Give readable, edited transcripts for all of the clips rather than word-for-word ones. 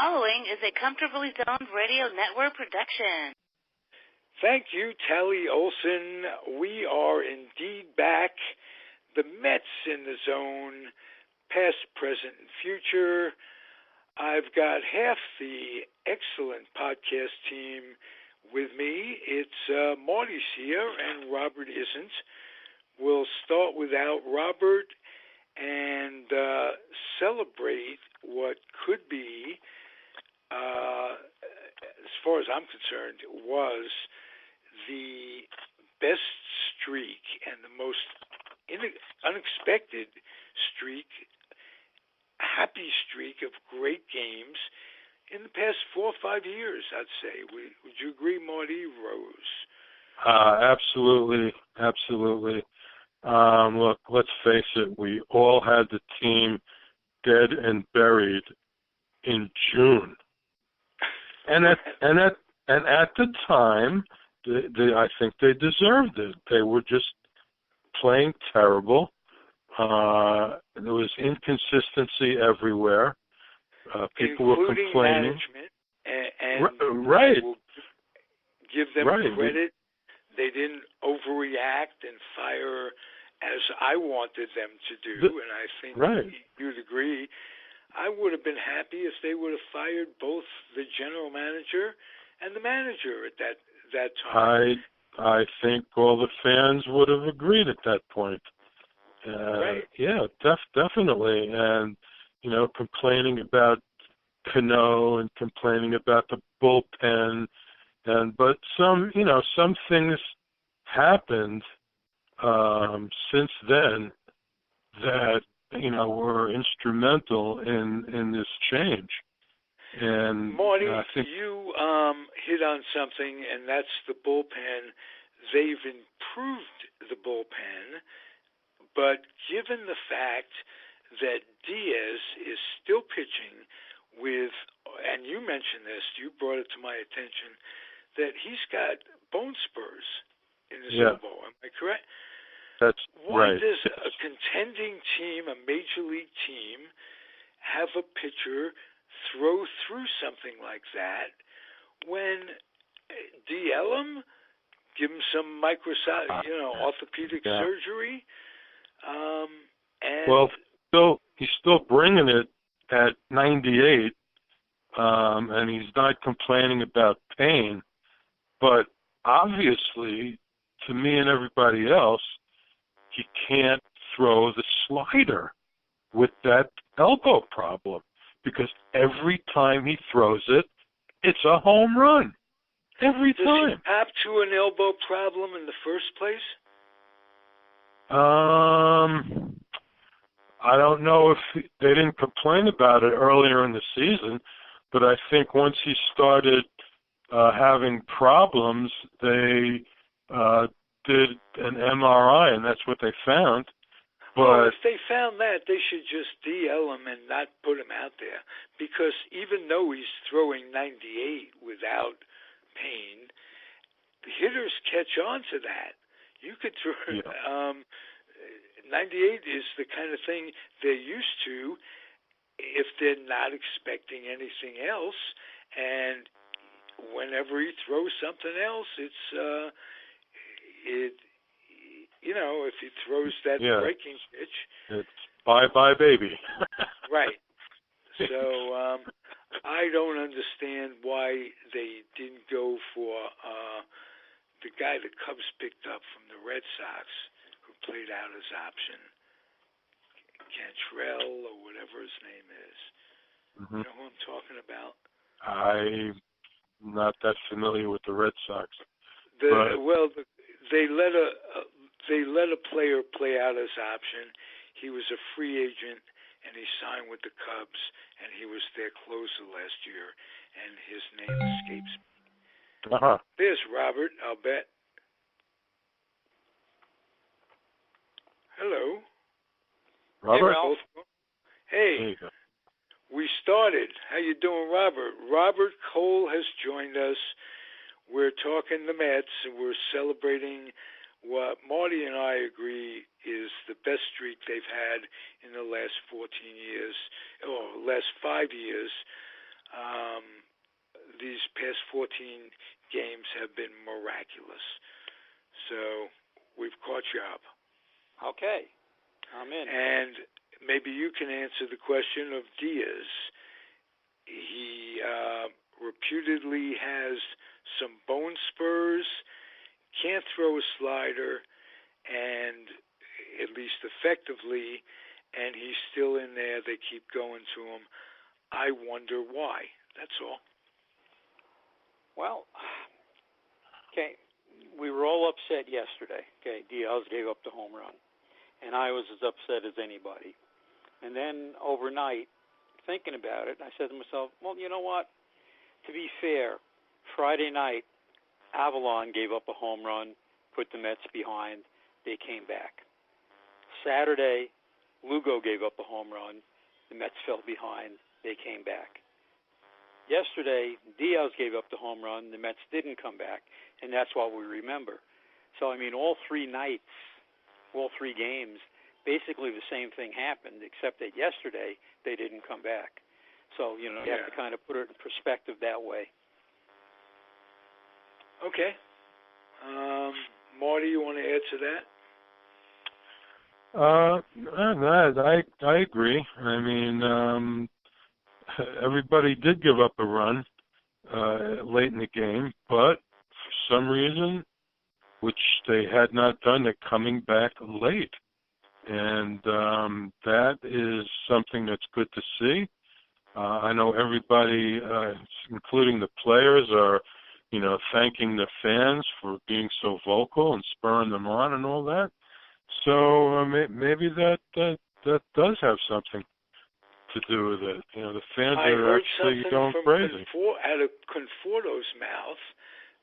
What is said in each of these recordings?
following is a Comfortably Zoned Radio Network production. Thank you, Tally Olson. We are indeed back. The Mets in the zone, past, present, and future. I've got half the excellent podcast team with me. It's Marty's here and Robert isn't. We'll start without Robert and celebrate what could be, as far as I'm concerned, was the best streak and the most unexpected streak, happy streak of great games in the past 4 or 5 years, I'd say. Would you agree, Marty? Rose? Absolutely. Look, let's face it, we all had the team dead and buried in June. And at the time, I think they deserved it. They were just playing terrible. There was inconsistency everywhere. People were complaining. Management, and right. I will give them credit. They didn't overreact and fire as I wanted them to do, and I think you'd agree. I would have been happy if they would have fired both the general manager and the manager at that time. I think all the fans would have agreed at that point. Yeah, definitely. And, complaining about Cano and complaining about the bullpen. But some things happened since then that, were instrumental in this change. And Marty, I think you hit on something, and that's the bullpen. They've improved the bullpen, but given the fact that Diaz is still pitching with, and you mentioned this, you brought it to my attention, that he's got bone spurs in his elbow. Am I correct? That's Why right. does a contending team, a major league team, have a pitcher throw through something like that when DL him, give him some orthopedic surgery? He's still bringing it at 98, and he's not complaining about pain. But obviously, to me and everybody else, he can't throw the slider with that elbow problem because every time he throws it, it's a home run. Every time. Does he have to an elbow problem in the first place? I don't know if they didn't complain about it earlier in the season, but I think once he started having problems, they did an MRI, and that's what they found. But if they found that, they should just DL him and not put him out there, because even though he's throwing 98 without pain, the hitters catch on to that. You could throw 98 is the kind of thing they're used to if they're not expecting anything else, and whenever he throws something else, if he throws that breaking pitch, it's bye baby. Right. So I don't understand why they didn't go for the guy the Cubs picked up from the Red Sox, who played out his option, Cantrell or whatever his name is. Mm-hmm. You know who I'm talking about? I'm not that familiar with the Red Sox. They let a player play out his option. He was a free agent, and he signed with the Cubs, and he was their closer last year, and his name escapes me. Uh-huh. There's Robert, I'll bet. Hello. Robert? Hey. There you go. We started. How you doing, Robert? Robert Cole has joined us. We're talking the Mets, and we're celebrating what Marty and I agree is the best streak they've had in the last 14 years, or last 5 years. these past 14 games have been miraculous. So we've caught you up. Okay, I'm in. And maybe you can answer the question of Diaz. He reputedly has some bone spurs, can't throw a slider, and at least effectively, and he's still in there. They keep going to him. I wonder why. That's all. Well, okay, we were all upset yesterday. Okay, Diaz gave up the home run, and I was as upset as anybody. And then overnight, thinking about it, I said to myself, well, you know what? To be fair, Friday night, Avalon gave up a home run, put the Mets behind. They came back. Saturday, Lugo gave up a home run. The Mets fell behind. They came back. Yesterday, Diaz gave up the home run. The Mets didn't come back, and that's what we remember. So, I mean, all 3 nights, all 3 games, basically the same thing happened, except that yesterday they didn't come back. So, you know, you have to kind of put it in perspective that way. Okay. Marty, you want to add to that? I agree. I mean, everybody did give up a run late in the game, but for some reason, which they had not done, they're coming back late. And that is something that's good to see. I know everybody, including the players, are, you know, thanking the fans for being so vocal and spurring them on and all that. So maybe that does have something to do with it. You know, the fans are actually going crazy. Out of Conforto's mouth,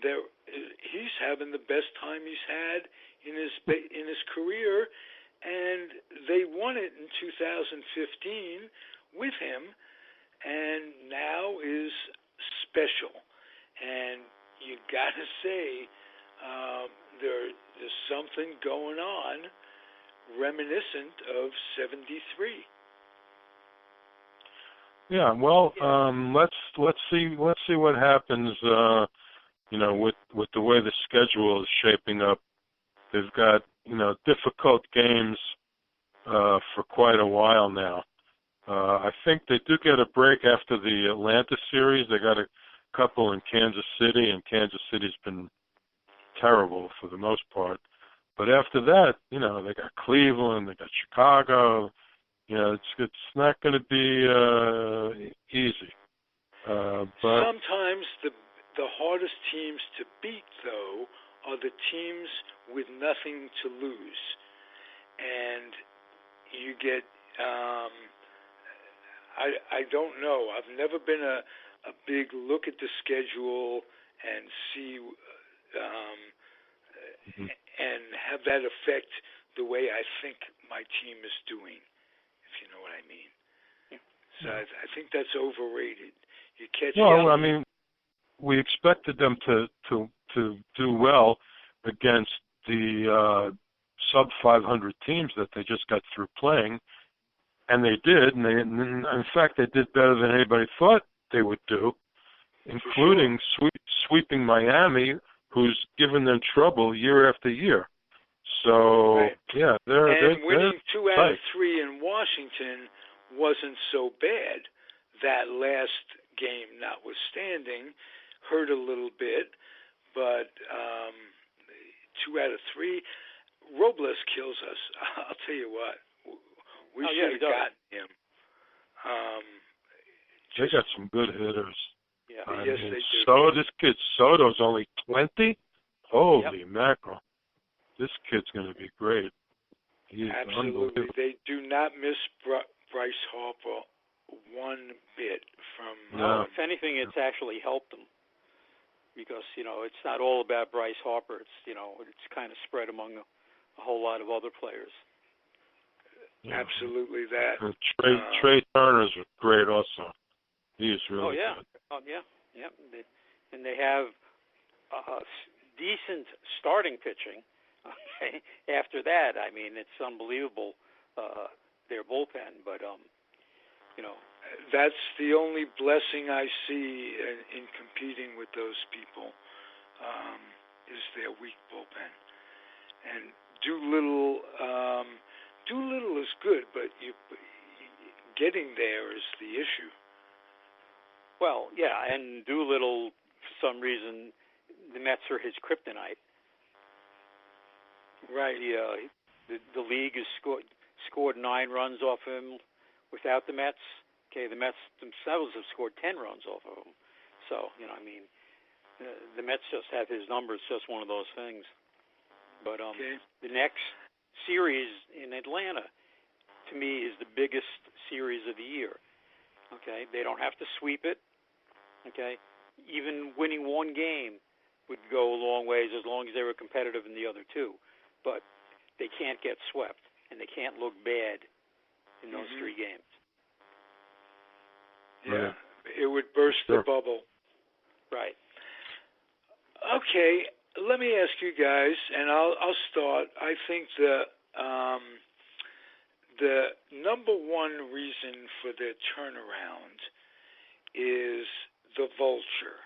he's having the best time he's had in his career, and they won it in 2015 with him, and now is special. And you got to say, there's something going on reminiscent of '73. Yeah, well, let's see what happens. You know, with the way the schedule is shaping up, they've got, you know, difficult games for quite a while now. I think they do get a break after the Atlanta series. They got a couple in Kansas City, and Kansas City's been terrible for the most part. But after that, you know, they got Cleveland, they got Chicago. You know, it's not going to be easy. But sometimes the hardest teams to beat, though, are the teams with nothing to lose, and you get. I don't know. I've never been a big look at the schedule and see and have that affect the way I think my team is doing, if you know what I mean. Yeah. So I think that's overrated. You catch. Well, I mean, we expected them to do well against the sub 500 teams that they just got through playing, and they did. And in fact, they did better than anybody thought they would do, including sweeping Miami, who's given them trouble year after year. So right. Yeah, they're winning 2 out of 3 in Washington wasn't so bad. That last game, notwithstanding, hurt a little bit, but 2 out of 3. Robles kills us. I'll tell you what. We should have gotten him. They got some good hitters. Yeah, yes, they do. So this kid Soto's only 20. Holy mackerel! This kid's going to be great. He's absolutely. They do not miss Bryce Harper one bit from. No. If anything, it's actually helped them because it's not all about Bryce Harper. It's it's kind of spread among a whole lot of other players. Yeah. Absolutely that. Trey Turner's great also. He's really good. Oh yeah. And they have decent starting pitching. Okay. After that, I mean, it's unbelievable their bullpen, but That's the only blessing I see in competing with those people, is their weak bullpen. And Doolittle is good, but getting there is the issue. Well, yeah, and Doolittle, for some reason, the Mets are his kryptonite. Right. The league has scored 9 runs off him without the Mets. Okay, the Mets themselves have scored 10 runs off of him. So, the Mets just have his numbers, just one of those things. But the next series in Atlanta, to me, is the biggest series of the year. Okay, they don't have to sweep it. Okay, even winning one game would go a long ways as long as they were competitive in the other two. But they can't get swept, and they can't look bad in those 3 games. Yeah, it would burst the bubble. Right. Okay, let me ask you guys, and I'll start. I think the number one reason for their turnaround is the vulture.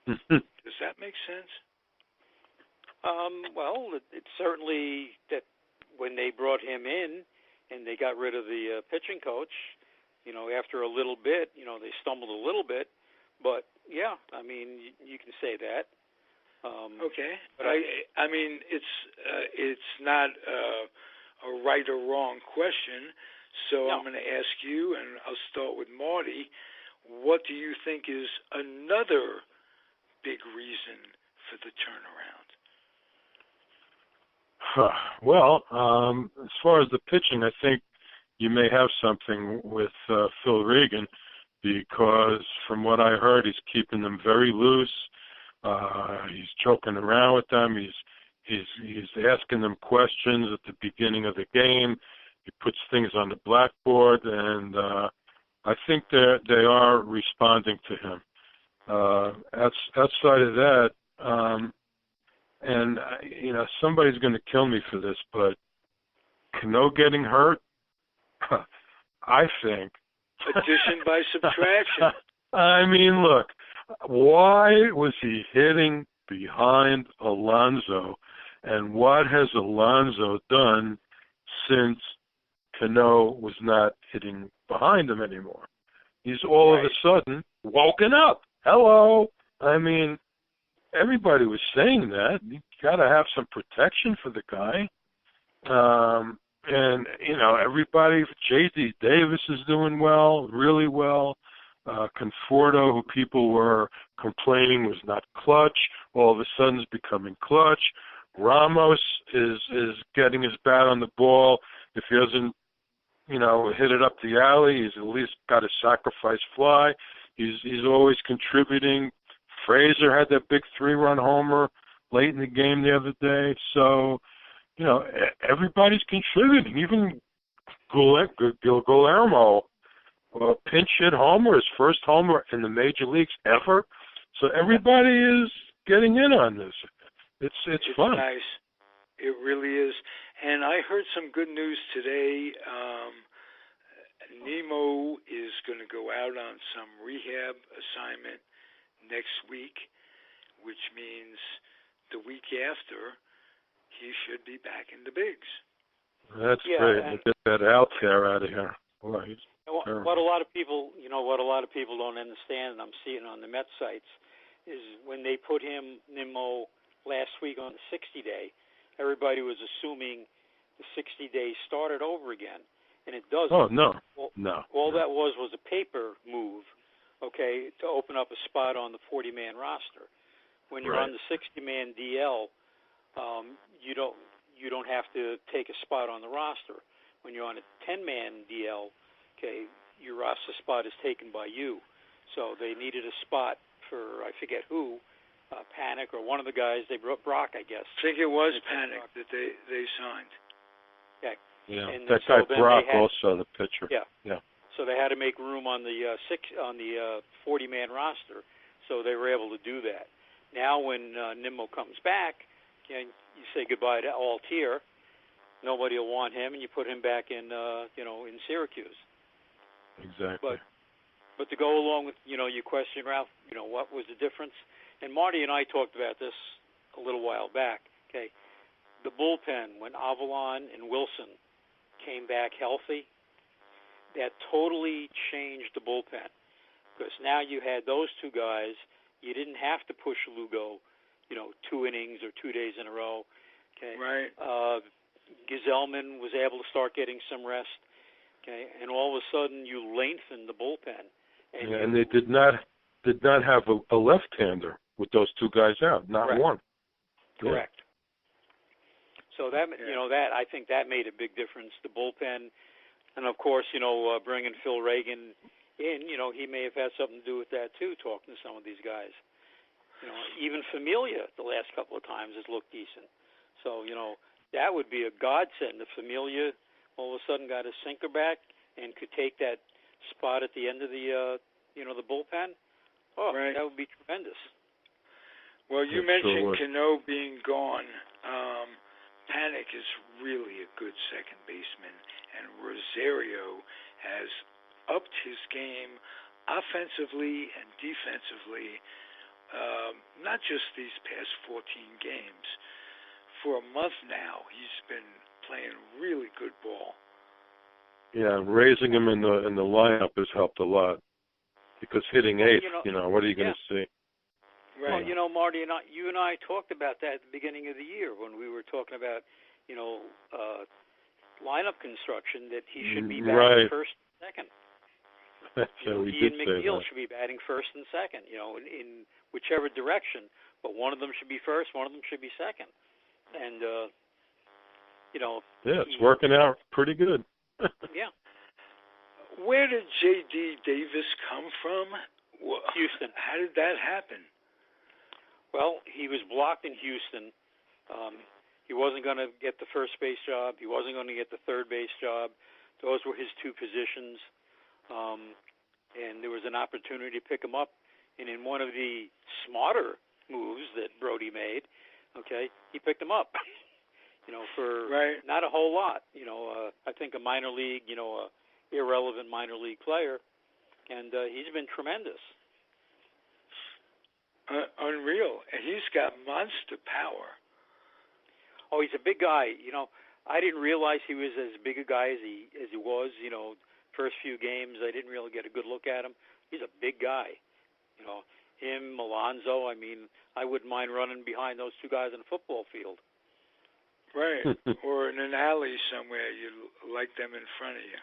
Does that make sense? Well, it's certainly that when they brought him in and they got rid of the pitching coach, after a little bit, they stumbled a little bit. But, yeah, I mean, you can say that. Okay. But I mean, it's not a right or wrong question, so I'm going to ask you, and I'll start with Marty. What do you think is another big reason for the turnaround? Well, as far as the pitching, I think you may have something with Phil Regan, because from what I heard, he's keeping them very loose. He's joking around with them. He's asking them questions at the beginning of the game. He puts things on the blackboard, and I think they are responding to him. Outside of that, and somebody's going to kill me for this, but Cano getting hurt, I think. Addition by subtraction. I mean, look, why was he hitting behind Alonso, and what has Alonso done since Cano was not hitting behind him anymore? He's all of a sudden woken up. Hello. I mean, everybody was saying that. You got to have some protection for the guy. And, everybody, J.D. Davis is doing well, really well. Conforto, who people were complaining was not clutch, all of a sudden is becoming clutch. Ramos is getting his bat on the ball. If he doesn't, hit it up the alley, he's at least got a sacrifice fly. He's always contributing. Fraser had that big 3-run homer late in the game the other day. So, everybody's contributing. Even Guillermo, pinch hit homer, his first homer in the major leagues ever. So everybody is getting in on this. It's fun. Nice. It really is. And I heard some good news today. Nemo is going to go out on some rehab assignment next week, which means the week after he should be back in the bigs. That's great. To get that out there out of here. Boy, what a lot of people, don't understand, and I'm seeing on the Met sites, is when they put Nimmo last week on the 60-day, everybody was assuming the 60 days started over again, and it doesn't. Oh, no. All that was a paper move, to open up a spot on the 40-man roster. When you're on the 60-man DL, you don't have to take a spot on the roster. When you're on a 10-man DL, your roster spot is taken by you. So they needed a spot for, I forget who, Panic or one of the guys. They brought Brock, I guess. I think it was Panic that they signed. Okay. Yeah, and that guy Brock also, the pitcher. Yeah. So they had to make room on the 40-man roster, so they were able to do that. Now when Nimmo comes back, you say goodbye to Altier. Nobody will want him, and you put him back in, in Syracuse. Exactly. But to go along with, your question, Ralph, what was the difference? And Marty and I talked about this a little while back, okay? The bullpen, when Avalon and Wilson came back healthy, that totally changed the bullpen. Because now you had those two guys. You didn't have to push Lugo, 2 innings or 2 days in a row. Okay. Right. Giselman was able to start getting some rest. Okay. And all of a sudden you lengthened the bullpen. And they did not have a left-hander with those two guys out. Not correct. one. Correct. Yeah. So that that I think that made a big difference. The bullpen, and of course bringing Phil Reagan in, he may have had something to do with that too. Talking to some of these guys, even Familia the last couple of times has looked decent. So that would be a godsend if Familia all of a sudden got his sinker back and could take that spot at the end of the the bullpen. Oh, right. That would be tremendous. Well, you mentioned Cano being gone. Panik is really a good second baseman, and Rosario has upped his game offensively and defensively, not just these past 14 games. For a month now, he's been playing really good ball. Yeah, raising him in the lineup has helped a lot, because hitting eighth, what are you going to see? Right. Well, Marty, you and I talked about that at the beginning of the year when we were talking about, lineup construction, that he should be batting first and second. He and McNeil should be batting first and second, in whichever direction. But one of them should be first, one of them should be second. And, yeah, it's working out pretty good. Yeah. Where did J.D. Davis come from? Houston. How did that happen? Well, he was blocked in Houston. He wasn't going to get the first base job. He wasn't going to get the third base job. Those were his two positions. And there was an opportunity to pick him up. And in one of the smarter moves that Brody made, he picked him up. For not a whole lot. I think a minor league, irrelevant minor league player. And he's been tremendous. Unreal. And he's got monster power. Oh, he's a big guy. I didn't realize he was as big a guy as he was. First few games, I didn't really get a good look at him. He's a big guy. Him, Alonso. I mean, I wouldn't mind running behind those two guys in a football field. Right. Or in an alley somewhere, you like them in front of you.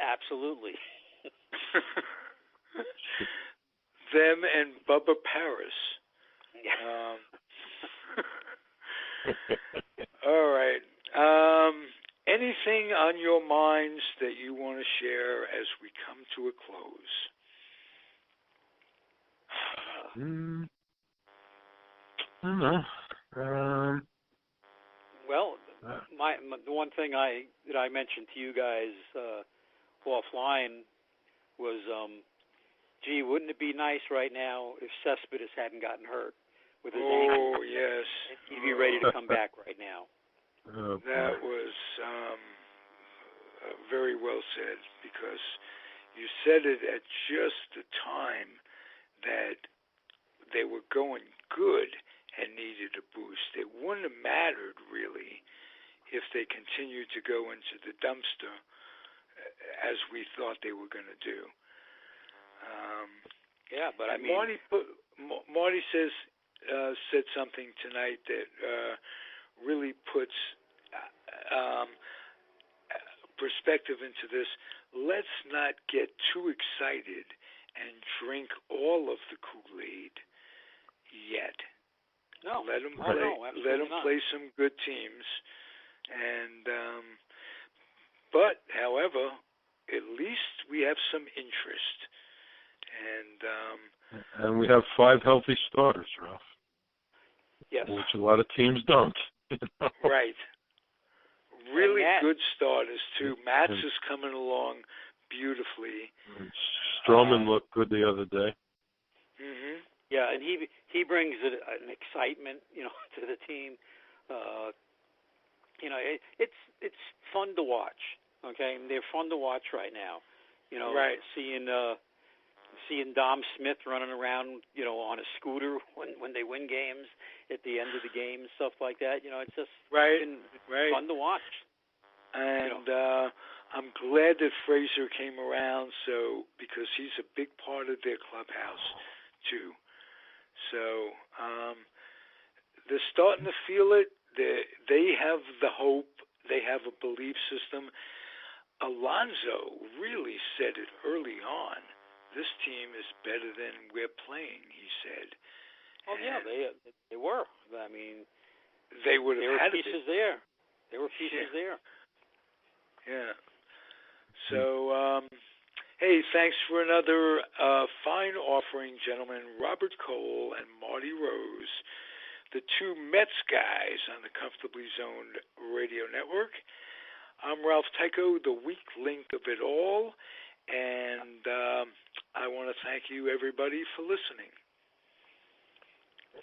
Absolutely. Them and Bubba Paris. All right. Anything on your minds that you want to share as we come to a close? I don't know. Well, the one thing that I mentioned to you guys offline was, wouldn't it be nice right now if Cespedes hadn't gotten hurt with his ankle? Oh, yes. He'd be ready to come back right now. That was very well said, because you said it at just the time that they were going good and needed a boost. It wouldn't have mattered, really, if they continued to go into the dumpster as we thought they were going to do. But I mean, Marty said something tonight that really puts perspective into this. Let's not get too excited and drink all of the Kool-Aide yet. No, let them play play some good teams, and however, at least we have some interest, and we have 5 healthy starters, Ralph. Yes, which a lot of teams don't. Right. Really good starters too. Matz is coming along beautifully. Stroman looked good the other day. Mm-hmm. Yeah, and he brings an excitement, to the team. It's fun to watch. Okay, and they're fun to watch right now. right. seeing Dom Smith running around, on a scooter when they win games at the end of the game and stuff like that. It's just been fun to watch. And I'm glad that Fraser came around, because he's a big part of their clubhouse too. So they're starting to feel it. They have the hope. They have a belief system. Alonzo really said it early on. This team is better than we're playing, he said. Oh, yeah, they were. I mean, they would have had pieces there. There were pieces there. Yeah. So, hey, thanks for another fine offering, gentlemen. Robert Cole and Marty Rose, the two Mets guys on the Comfortably Zoned Radio Network. I'm Ralph Tyko, the weak link of it all, and I want to thank you, everybody, for listening.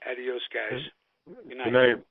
Adios, guys. Good night. Good night.